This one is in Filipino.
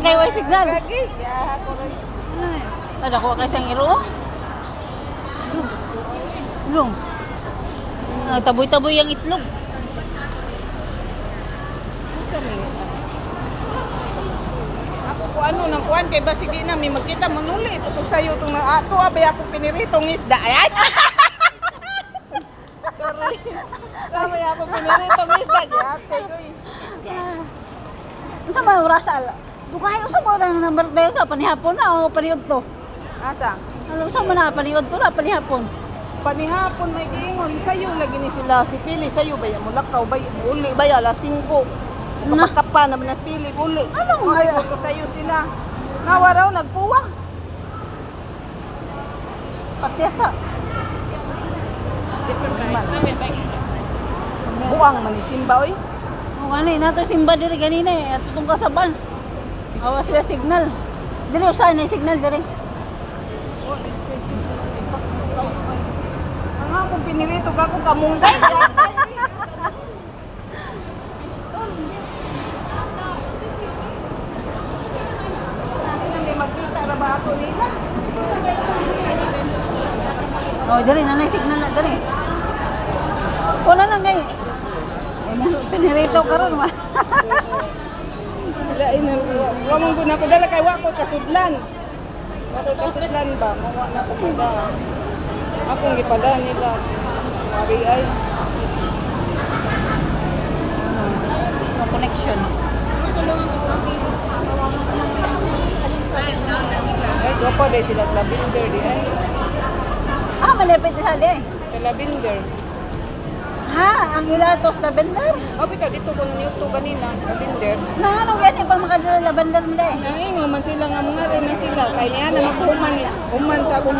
kay way signal. Lagi. Ya, ako rin. Ada ko kay sang iro. Long. Taboy-taboy ang itlog. Ako ko ano nang kuan kay basig di na may magkita manuli putog sayo tong ato abay ako piniritong isda. Ay. Sorry. Sabay ako piniritong isda. Yate oy. Sa mga oras ala. Dugay usa mo na number dayo sa panihapon na o paniud to. Asa? Alam sa man na paniud to na panihapon. Panihapon may giingon sayo lagi ni sila si Pili sayo ba mo lakaw ba uli ba alas 5. Na? Kapakapa na manas Pili uli. Anong Ay ko sayo sila. Nawa raw nagpuwa. Patyasa. Buang man ni Simba oy. O ano eh, nato simba diri ganina eh. At itong kasaban. Awas sila signal. Dili usahay na yung signal diri. Ang akong pinirito ka ko kamunggay. May magkita na ba ako nila? O diri na na yung signal na diri. Wala na ngay. Pinirito ka ron ma. Lain na wa mong guna ko dala kay wa ko kasudlan. Wa ko kasudlan ba? Mawa na ko pada. Akong gipada nila. Mari ay. No connection. Ay, pa dahil sila lavender di ay. Malapit sa di. Sa lavender. Ha, ang ilatos lavender. Oh, bitaw dito ko na niyo kanina, lavender. Na ano ganyan pa makadala lavender nila eh. Naingon man sila nga mga rin na sila. Kaya niya na makuman. Human sa akong